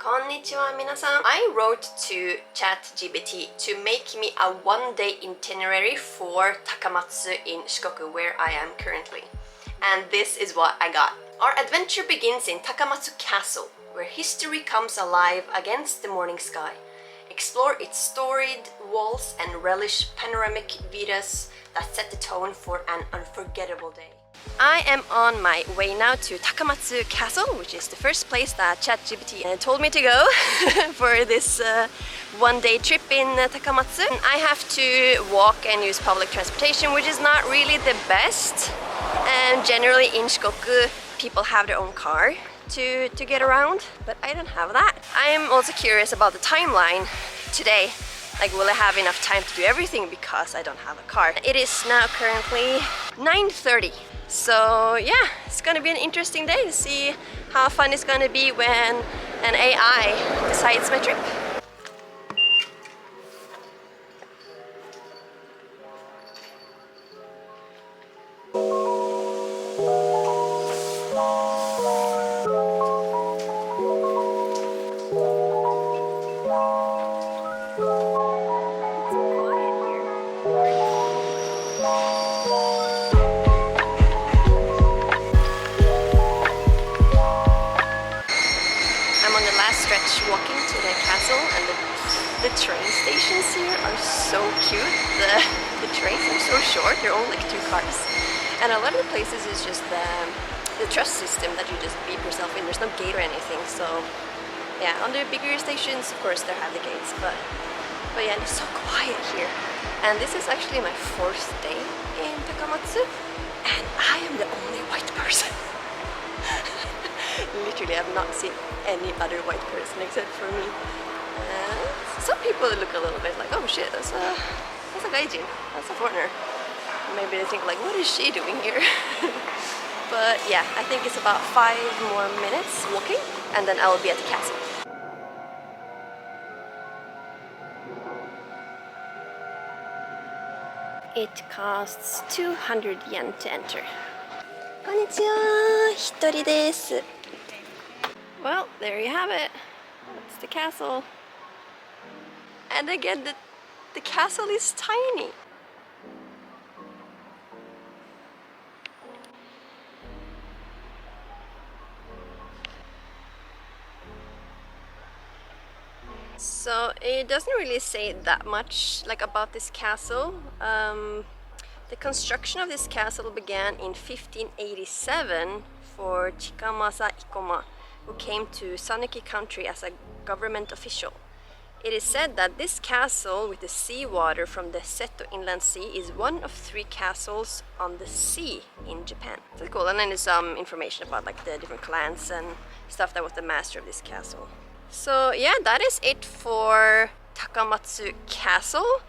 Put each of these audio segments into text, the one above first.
Konnichiwa minasan. I wrote to ChatGPT to make me a one-day itinerary for Takamatsu in Shikoku, where I am currently. And this is what I got. Our adventure begins in Takamatsu Castle, where history comes alive against the morning sky. Explore its storied walls and relish panoramic vistas that set the tone for an unforgettable day. I am on my way now to Takamatsu Castle, which is the first place that ChatGPT told me to go for this one-day trip in Takamatsu. I have to walk and use public transportation, which is not really the best. And generally in Shikoku, people have their own car to get around, but I don't have that. I am also curious about the timeline today. Like, will I have enough time to do everything because I don't have a car? It is now currently 9:30. So yeah, it's gonna be an interesting day to see how fun it's gonna be when an AI decides my trip. Walking to the castle, and the train stations here are so cute. The trains are so short, they're only like 2 cars. And a lot of the places is just the trust system that you just beep yourself in. There's no gate or anything, so yeah, on the bigger stations, of course, they have the gates, but yeah, it's so quiet here. And this is actually my 4th day in Takamatsu, and I am the only white person. Literally, I've not seen any other white person except for me. Some people look a little bit like, oh shit, that's a gaijin, that's a foreigner. Maybe they think like, what is she doing here? But yeah, I think it's about 5 more minutes walking, and then I will be at the castle. It costs 200 yen to enter. Konnichiwa, hitori desu. Well, there you have it. That's the castle. And again, the castle is tiny. So it doesn't really say that much like about this castle. The construction of this castle began in 1587 for Chikamasa Ikoma, who came to Sanuki country as a government official. It is said that this castle with the seawater from the Seto Inland Sea is one of 3 castles on the sea in Japan. That's cool. And then there's some information about like the different clans and stuff that was the master of this castle. So yeah, that is it for Takamatsu Castle.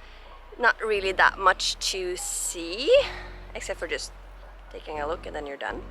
Not really that much to see, except for just taking a look and then you're done.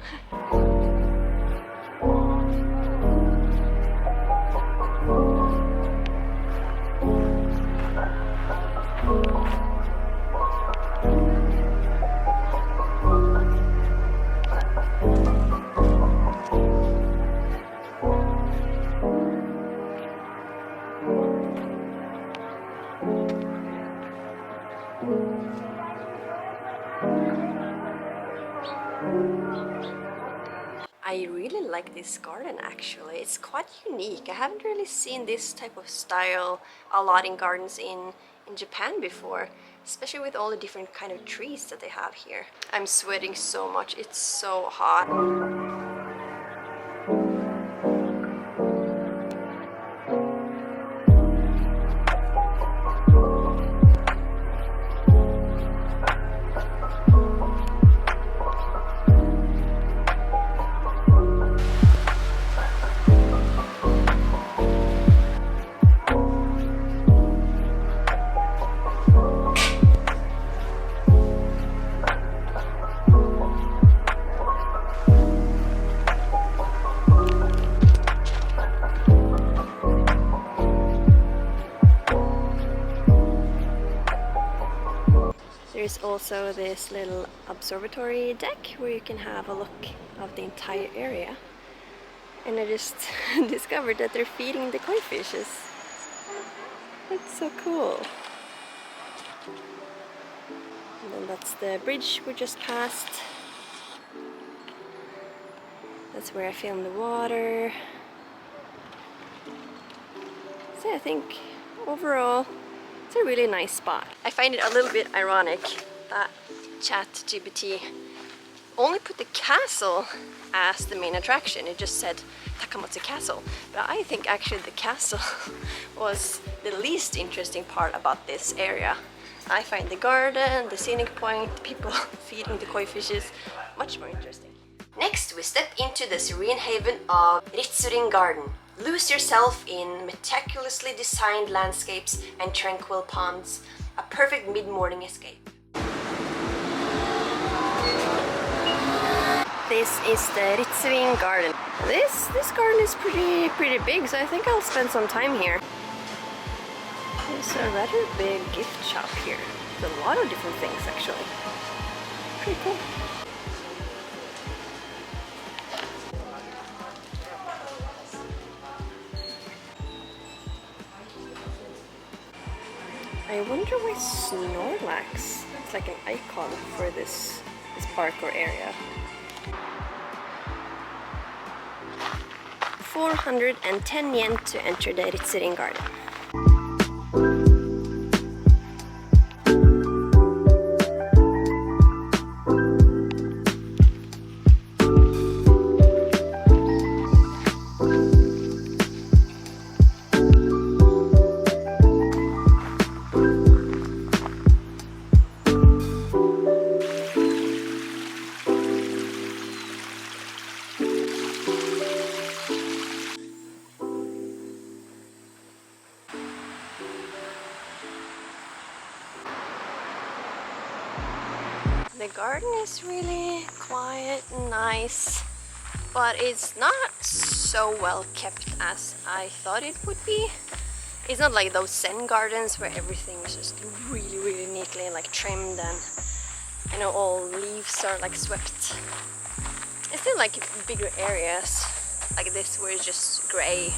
I really like this garden actually. It's quite unique. I haven't really seen this type of style a lot in gardens in Japan before, especially with all the different kind of trees that they have here. I'm sweating so much, it's so hot. There's also this little observatory deck where you can have a look of the entire area. And I just discovered that they're feeding the koi fishes. That's so cool. And then that's the bridge we just passed. That's where I filmed the water. So I think overall it's a really nice spot. I find it a little bit ironic that ChatGPT only put the castle as the main attraction. It just said Takamatsu Castle. But I think actually the castle was the least interesting part about this area. I find the garden, the scenic point, the people feeding the koi fishes much more interesting. Next we step into the serene haven of Ritsurin Garden. Lose yourself in meticulously designed landscapes and tranquil ponds, a perfect mid-morning escape. This is the Ritsurin Garden. This garden is pretty big, so I think I'll spend some time here. There's a rather big gift shop here. There's a lot of different things actually. Pretty cool. I wonder why Snorlax is like an icon for this park or area. 410 yen to enter the Ritsurin Garden. The garden is really quiet and nice, but it's not so well kept as I thought it would be. It's not like those Zen gardens where everything is just really neatly like trimmed and you know all leaves are like swept. It's still like bigger areas like this where it's just grey,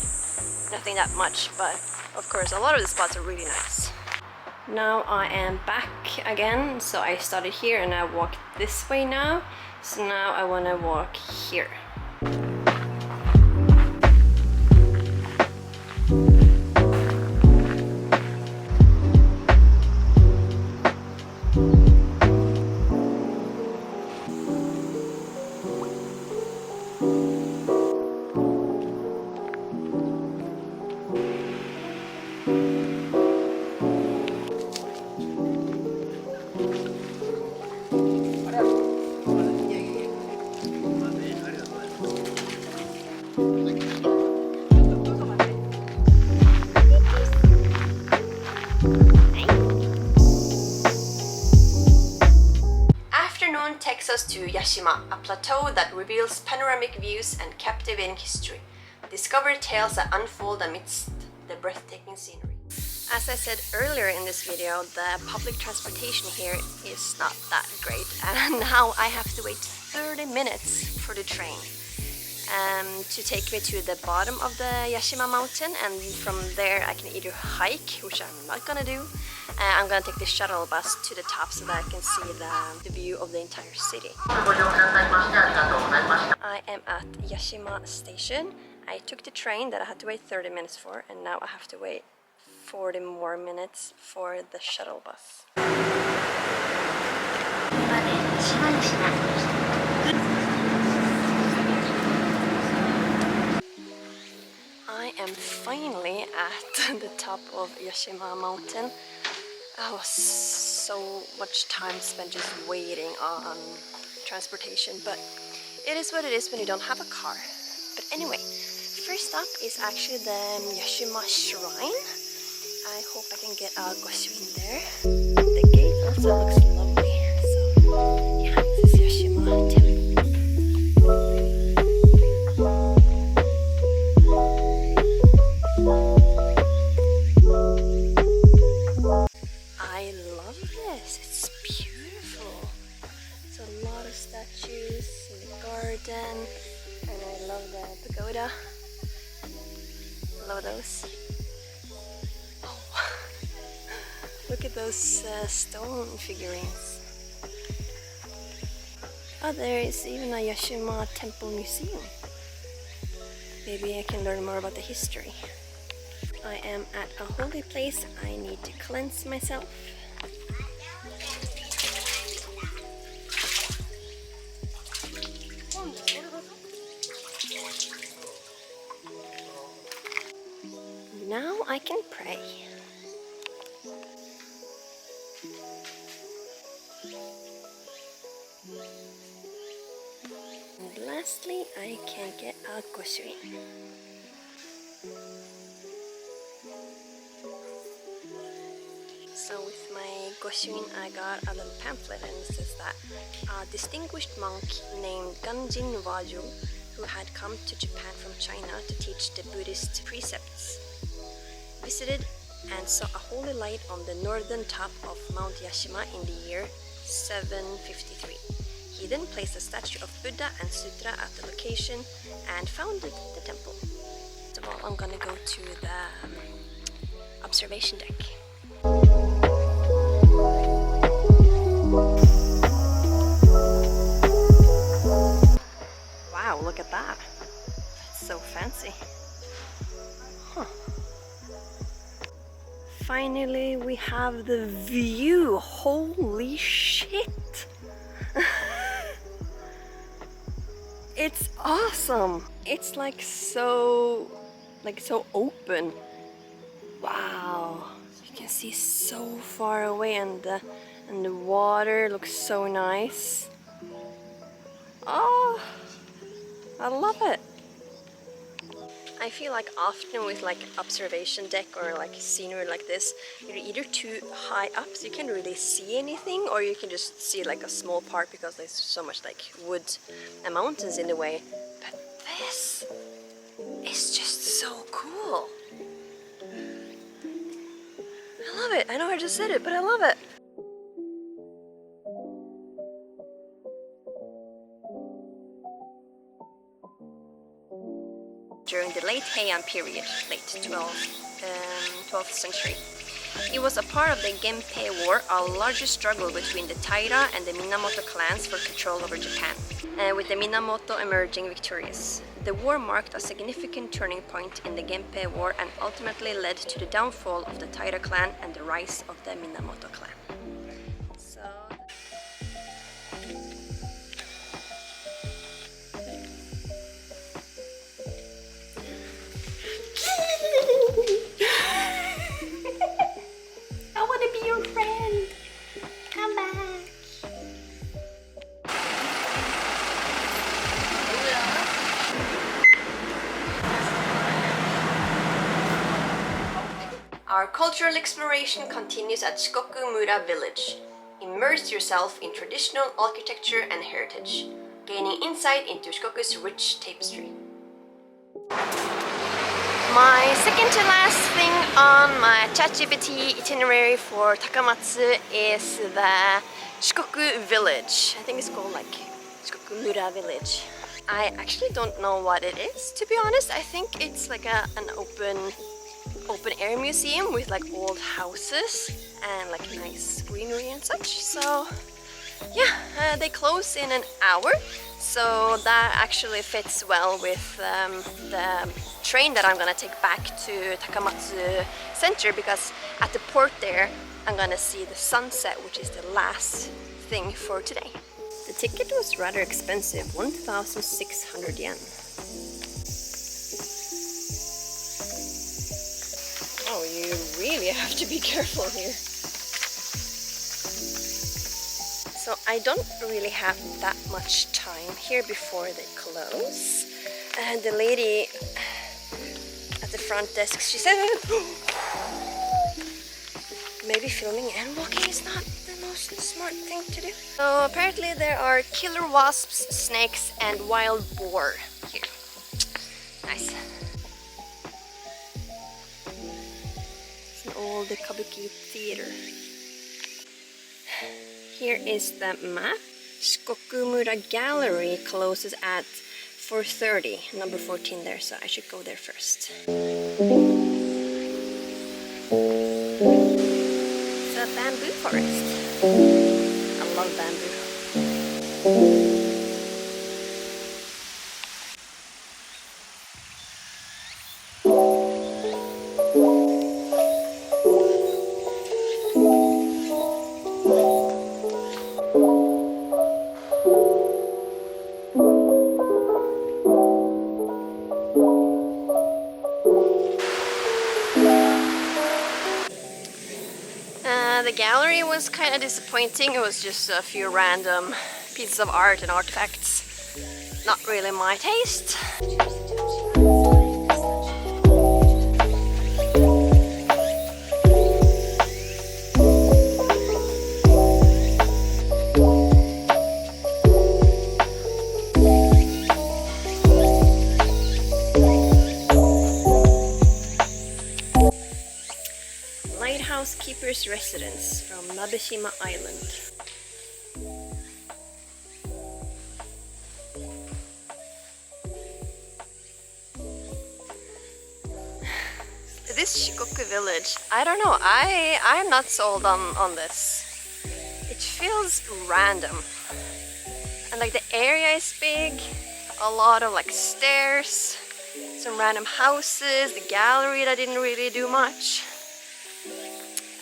nothing that much, but of course a lot of the spots are really nice. Now I am back again, so I started here and I walked this way now. So now I want to walk here. Takes us to Yashima, a plateau that reveals panoramic views and captivating history. Discover tales that unfold amidst the breathtaking scenery. As I said earlier in this video, the public transportation here is not that great, and now I have to wait 30 minutes for the train to take me to the bottom of the Yashima mountain, and from there I can either hike, which I'm not gonna do. I'm gonna take the shuttle bus to the top so that I can see the view of the entire city. I am at Yashima station. I took the train that I had to wait 30 minutes for, and now I have to wait 40 more minutes for the shuttle bus. I am finally at the top of Yashima mountain. I was so much time spent just waiting on transportation, but it is what it is when you don't have a car. But anyway, first stop is actually the Yashima shrine. I hope I can get a goshuin there. The gate also looks lovely. So yeah, this is Yashima Temple. I love this, it's beautiful. There's a lot of statues in the garden, and I love the pagoda. love those. Oh. Look at those stone figurines. Oh, there is even a Yashima Temple museum. Maybe I can learn more about the history. I am at a holy place. I need to cleanse myself. Now I can pray. And lastly, I can get a goshuin. So with my goshuin, I got a little pamphlet, and it says that a distinguished monk named Ganjin Waju, who had come to Japan from China to teach the Buddhist precepts, visited and saw a holy light on the northern top of Mount Yashima in the year 753. He then placed a statue of Buddha and Sutra at the location and founded the temple. So I'm gonna go to the observation deck. Wow, look at that. That's so fancy. Huh. Finally, we have the view. Holy shit! It's awesome. It's like so open. Wow, you can see so far away, and the water looks so nice. Oh, I love it. I feel like often with like observation deck or like scenery like this, you're either too high up so you can't really see anything, or you can just see like a small part because there's so much like wood and mountains in the way. But this is just so cool. I love it. I know I just said it, but I love it. During the late Heian period, late 12th century. It was a part of the Genpei War, a larger struggle between the Taira and the Minamoto clans for control over Japan, with the Minamoto emerging victorious. The war marked a significant turning point in the Genpei War and ultimately led to the downfall of the Taira clan and the rise of the Minamoto clan. Our cultural exploration continues at Shikoku Village. Immerse yourself in traditional architecture and heritage, gaining insight into Shikoku's rich tapestry. My second to last thing on my ChatGPT itinerary for Takamatsu is the Shikoku Village. I think it's called like Shikoku Village. I actually don't know what it is, to be honest. I think it's like an open air museum with like old houses and like nice greenery and such. So yeah, they close in an hour, so that actually fits well with the train that I'm gonna take back to Takamatsu Center, because at the port there I'm gonna see the sunset, which is the last thing for today. The ticket was rather expensive, 1,600 yen. Oh, you really have to be careful here. So I don't really have that much time here before they close. And the lady at the front desk, she said maybe filming and walking is not the most smart thing to do. So apparently there are killer wasps, snakes and wild boar here. Nice. Old Kabuki theater. Here is the map. Shikokumura Gallery closes at 4:30, number 14 there, so I should go there first. It's a bamboo forest. I love bamboo. The gallery was kind of disappointing. It was just a few random pieces of art and artifacts. Not really my taste. Keeper's residence from Yashima Island. This Shikoku Village, I don't know, I'm not sold on this. It feels random. And like the area is big, a lot of like stairs, some random houses, the gallery that didn't really do much.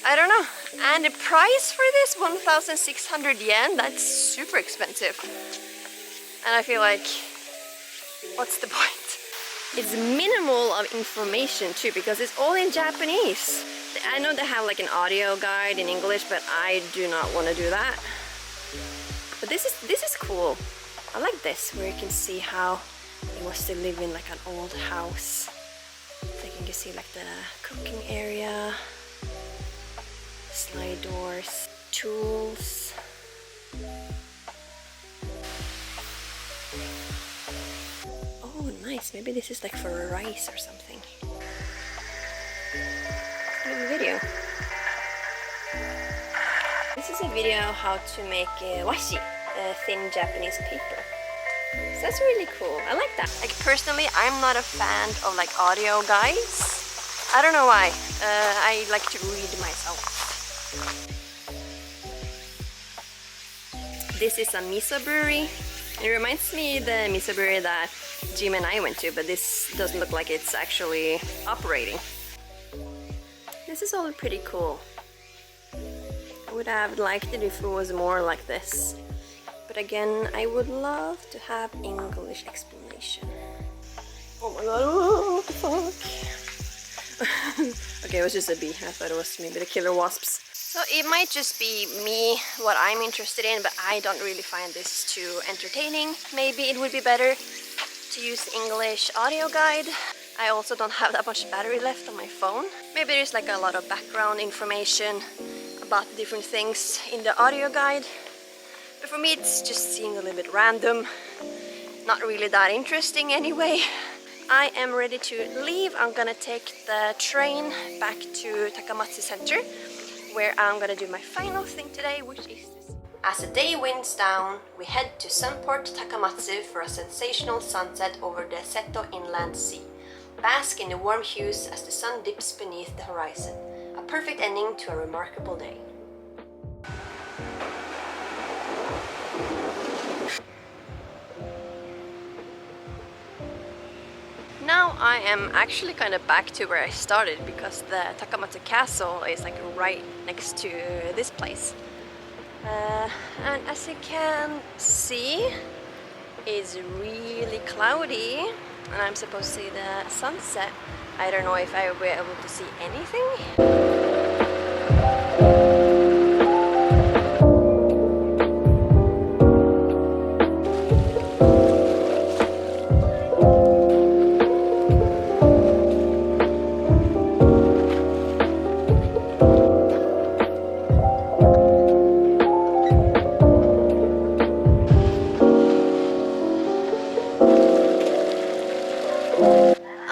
I don't know. And the price for this, 1,600 yen, that's super expensive. And I feel like, what's the point? It's minimal of information too, because it's all in Japanese. I know they have like an audio guide in English, but I do not want to do that. But this is cool. I like this, where you can see how it was to live in like an old house. So you can see like the cooking area. Slide doors, tools. Oh, nice. Maybe this is like for rice or something. Let's do a video. This is a video how to make washi, thin Japanese paper. So that's really cool. I like that. Like personally, I'm not a fan of like audio guides. I don't know why. I like to read myself. This is a miso brewery. It reminds me of the miso brewery that Jim and I went to, but this doesn't look like it's actually operating. This is all pretty cool. I would have liked it if it was more like this. But again, I would love to have English explanation. Oh my god, what the fuck? Okay, it was just a bee. I thought it was maybe the killer wasps. So it might just be me, what I'm interested in, but I don't really find this too entertaining. Maybe it would be better to use the English audio guide. I also don't have that much battery left on my phone. Maybe there's like a lot of background information about different things in the audio guide. But for me it's just seeming a little bit random. Not really that interesting anyway. I am ready to leave. I'm gonna take the train back to Takamatsu Center, where I'm gonna do my final thing today, which is this. As the day winds down, we head to Sunport Takamatsu for a sensational sunset over the Seto Inland Sea. Bask in the warm hues as the sun dips beneath the horizon. A perfect ending to a remarkable day. Now I am actually kind of back to where I started, because the Takamatsu Castle is like right next to this place. And as you can see, it's really cloudy and I'm supposed to see the sunset. I don't know if I will be able to see anything.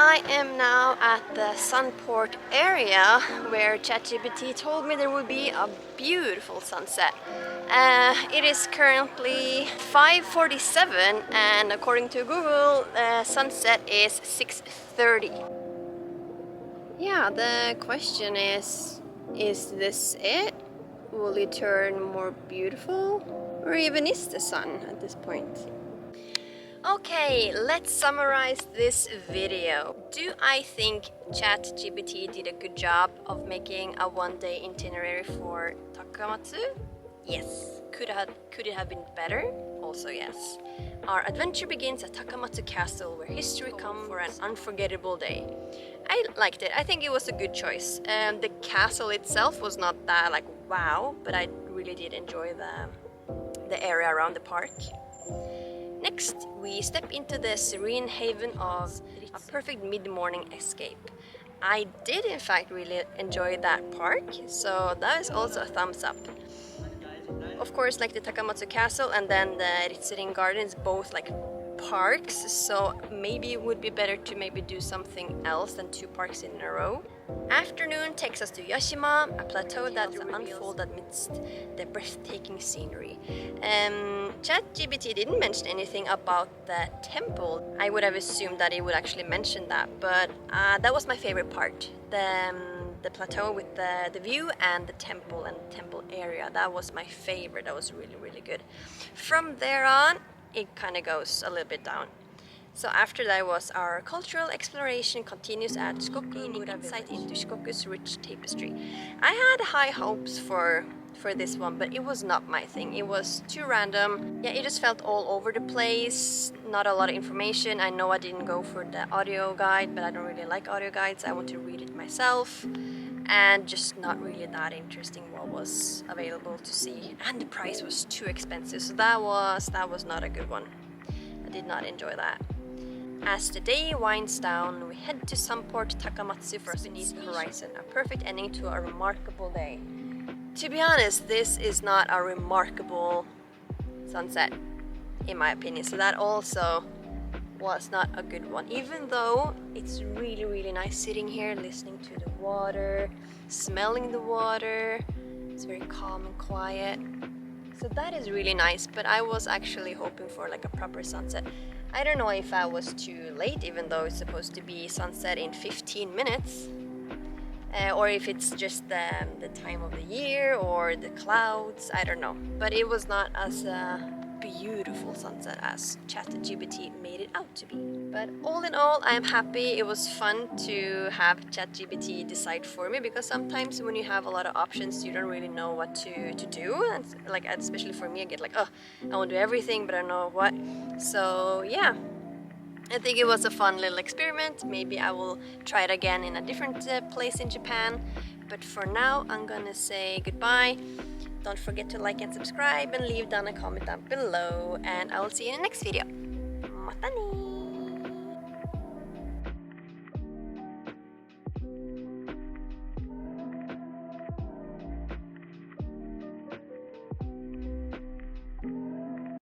I am now at the Sunport area where ChatGPT told me there would be a beautiful sunset. It is currently 5:47 and according to Google, the sunset is 6:30. Yeah, the question is, Is this it? Will it turn more beautiful? Or even is the sun at this point? Okay, let's summarize this video. Do I think ChatGPT did a good job of making a one-day itinerary for Takamatsu? Yes. Could it have been better? Also yes. Our adventure begins at Takamatsu Castle, where history comes for an unforgettable day. I liked it. I think it was a good choice. The castle itself was not that like wow, but I really did enjoy the area around the park. Next, we step into the serene haven of a perfect mid-morning escape. I did in fact really enjoy that park, so that is also a thumbs up. Of course, like the Takamatsu Castle and then the Ritsurin Garden is both like parks, so maybe it would be better to maybe do something else than 2 parks in a row. Afternoon takes us to Yashima, a plateau that unfolds amidst the breathtaking scenery. ChatGPT didn't mention anything about the temple. I would have assumed that it would actually mention that, but that was my favorite part. The plateau with the view and the temple area. That was my favorite. That was really, really good. From there on, it kind of goes a little bit down. So after that was our cultural exploration continues at Shikoku Village, insight into Shikoku's rich tapestry. I had high hopes for this one, but it was not my thing. It was too random. Yeah, it just felt all over the place. Not a lot of information. I know I didn't go for the audio guide, but I don't really like audio guides. I want to read it myself. And just not really that interesting what was available to see. And the price was too expensive, so that was not a good one. I did not enjoy that. As the day winds down, we head to Sunport Takamatsu for beneath the horizon, a perfect ending to a remarkable day. To be honest, this is not a remarkable sunset, in my opinion, so that also was not a good one, even though it's really, really nice sitting here listening to the water, smelling the water. It's very calm and quiet, so that is really nice, but I was actually hoping for like a proper sunset. I don't know if I was too late, even though it's supposed to be sunset in 15 minutes, or if it's just the time of the year or the clouds, I don't know, but it was not as beautiful sunset as ChatGPT made it out to be. But all in all, I'm happy. It was fun to have ChatGPT decide for me, because sometimes when you have a lot of options, you don't really know what to do, and like especially for me, I get like, oh, I want to do everything, but I don't know what. So yeah, I think it was a fun little experiment. Maybe I will try it again in a different place in Japan, but for now I'm gonna say goodbye. Don't forget to like and subscribe and leave down a comment down below, and I will see you in the next video.